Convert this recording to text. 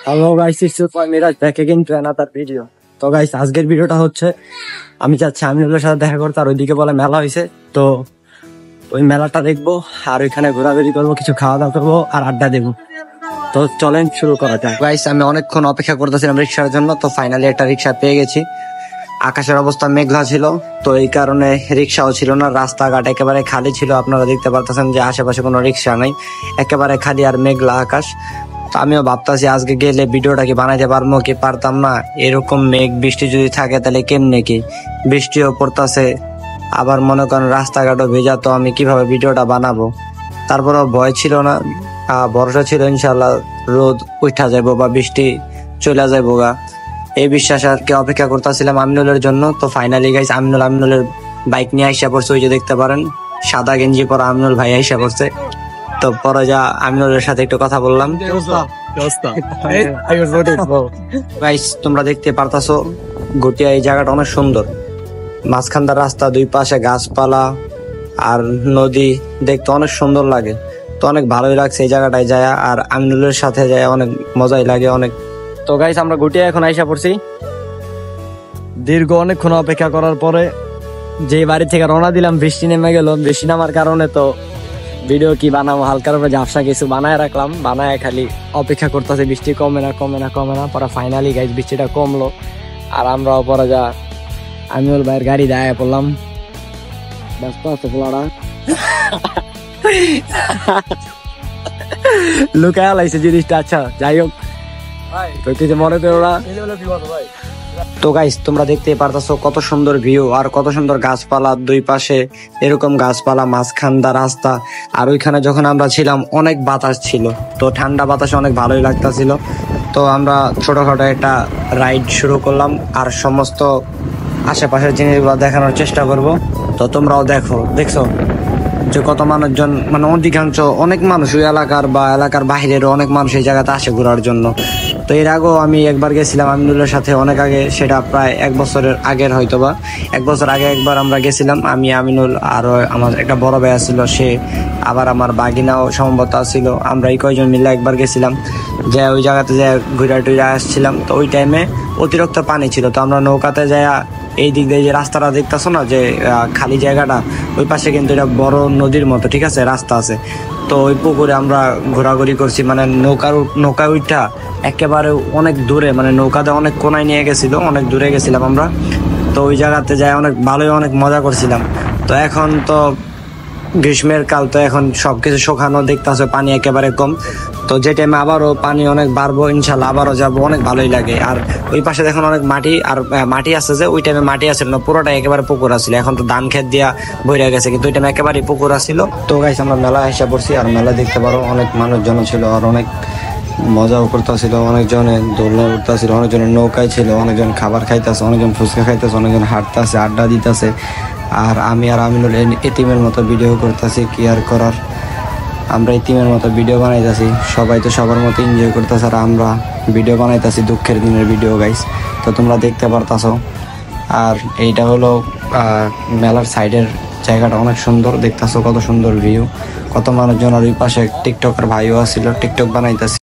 Hello guys, it's Miraj back again to another video. তো guys, আজকের ভিডিওটা হচ্ছে আমি চাচ্ছি আমিনুলের সাথে দেখা করতে। আর ওইদিকে বলে মেলা হয়েছে, তো ওই মেলাটা দেখবো আর ওইখানে ঘোরাঘুরি করবো, কিছু খাওয়া দাওয়া করবো আর আড্ডা দেবো। তো চলেন শুরু করা যাক। গাইস, আমি অনেকক্ষণ অপেক্ষা করতেছিলাম রিক্সার জন্য, তো ফাইনালি একটা রিক্সা পেয়ে গেছি। আকাশের অবস্থা মেঘলা ছিল, তো এই কারণে রিক্সাও ছিল না, রাস্তাঘাট একেবারে খালি ছিল। আপনারা দেখতে পারতেছেন যে আশেপাশে কোনো রিক্সা নাই, একেবারে খালি আর মেঘলা আকাশ। তো আমিও ভাবতেছি আজকে গেলে ভিডিওটা কি বানাইতে পারবো কি পারতাম না। এরকম মেঘ বৃষ্টি যদি থাকে তাহলে কেমনে কি, বৃষ্টিও পড়তেছে, আবার মনে করেন রাস্তাঘাটও ভেজা, তো আমি কিভাবে ভিডিওটা বানাবো। তারপরেও ভয় ছিল না, ভরসা ছিল ইনশাল্লাহ রোদ উঠা যাবো বা বৃষ্টি চলে যাবো গা, এই বিশ্বাস আর কি অপেক্ষা করতেছিলাম আমিনুলের জন্য। তো ফাইনালি গাইস, আমিনুলের বাইক নিয়ে আইসা পড়ছে, ওই যে দেখতে পারেন সাদা গেঞ্জি পরা আমিনুল ভাই আইসা পড়ছে। তো পরে যা আমিনুলের সাথে একটু কথা বললাম। গাইস, তোমরা দেখতে পারতাছো গটিয়া এই জায়গাটা অনেক সুন্দর, মাঝখানটার রাস্তা, দুই পাশে গাছপালা আর নদী, দেখতে অনেক সুন্দর লাগে। তো অনেক ভালোই লাগছে এই জায়গাটায় যায়, আর আমিনুলের সাথে যায় অনেক মজাই লাগে অনেক। তো গাইস, আমরা গটিয়া এখন আইসা পড়ছি। দীর্ঘ অনেকক্ষণ অপেক্ষা করার পরে যে বাড়ি থেকে রওনা দিলাম, বৃষ্টি নেমে গেল। বৃষ্টি নামার কারণে তো ভিডিও কি বানাবো, হালকার উপরে ঝাপসা কিছু বানায় রাখলাম, বানায় খালি অপেক্ষা করতেছে বৃষ্টি কমে না কমে না কমে না। পরে ফাইনালি গাইস বৃষ্টিটা কমলো, আর আমরাও পরে যা আমিনুল ভাইয়ের গাড়ি দাঁড়ায় পড়লাম। ব্যস্ত আছে পোলারা, লুকায় লাইছে জিনিসটা। আচ্ছা যাই হোক, তো কিছু মনে করো না। তো গাইস, তোমরা দেখতে পারতাছো কত সুন্দর ভিউ আর কত সুন্দর গাছপালা, দুই পাশে এরকম গাছপালা, মাঝখানটা রাস্তা। আর ওইখানে যখন আমরা ছিলাম অনেক বাতাস ছিল, তো ঠান্ডা বাতাসে অনেক ভালোই লাগতাছিল। তো আমরা ছোটখাটো একটা রাইড শুরু করলাম, আর সমস্ত আশেপাশের জিনিসগুলো দেখানোর চেষ্টা করব। তো তোমরাও দেখছো যে কত মানুষজন, মানে অধিকাংশ অনেক মানুষ ওই এলাকার বা এলাকার বাহিরেরও অনেক মানুষ এই জায়গাতে আসে ঘোরার জন্য। তো এর আগেও আমি একবার গেছিলাম আমিনুলের সাথে, অনেক আগে, সেটা প্রায় 1 বছরের আগের, হয়তো বা 1 বছর আগে একবার আমরা গেছিলাম, আমি, আমিনুল আর আমার একটা বড় ভাই ছিল, সে আবার আমার বাগিনাও সম্ভবত ছিল। আমরা এই কয়জন মিলে একবার গেছিলাম, যে ওই জায়গাতে যে ঘুরে টুরে আসছিলাম। তো ওই টাইমে অতিরিক্ত পানি ছিল, তো আমরা নৌকাতে যাই এই দিক দিয়ে যে রাস্তাটা দেখতেছো না, যে খালি জায়গাটা, ওই পাশে কিন্তু এটা বড় নদীর মতো, ঠিক আছে, রাস্তা আছে। তো ওই পুকুরে আমরা ঘোরাঘুরি করছি, মানে নৌকা উইটা একেবারে অনেক দূরে, মানে নৌকাতে অনেক কোনায় নিয়ে গেছিল, অনেক দূরে গেছিলাম আমরা। তো ওই জায়গাতে যাই অনেক ভালোই অনেক মজা করছিলাম। তো এখন তো গ্রীষ্মের কাল, তো এখন সবকিছু শুকানো, দেখতেছে পানি একেবারে কম। তো যে টাইমে আবারও পানি অনেক বাড়বো ইনশাল্লাহ, আবারও যাবো, অনেক ভালোই লাগে। আর ওই পাশে দেখুন অনেক মাটি, আর মাটি আছে, যে ওই টাইমে মাটি আসছিল না, পুরোটাই একেবারে পুকুর আসছিল। এখন তো ধান ক্ষেত দিয়া বইরা গেছে, কিন্তু ওই টাইমে একেবারে পুকুর আসছিল। তো গাইস, আমরা মেলা এসে পড়ছি, আর মেলা দেখতে পারো অনেক মানুষজন ছিল, আর অনেক মজাও করতেছিল, অনেকজনে দোলনা উঠতেছিল, অনেকজনের নৌকায় ছিল, অনেকজন খাবার খাইতেছে, অনেকজন ফুচকা খাইতেছে, অনেকজন হাঁটতেছে, আড্ডা দিতেছে। আর আমি আর আমিনুল এতিমের মতো ভিডিও করতেছি, কি আর করার, আমরা এতিমের মতো ভিডিও বানাইতেছি। সবাই তো সবার মতো এনজয় করতেছে, আর আমরা ভিডিও বানাইতেছি দুঃখের দিনের ভিডিও গাইস। তো তোমরা দেখতে পারতাছো। আর এইটা হলো মেলার সাইডের জায়গাটা, অনেক সুন্দর, দেখতেছো কত সুন্দর ভিউ, কত মানুষজন। আর ওই পাশে টিকটকার ভাইও আছিল, টিকটক বানাইতেছে।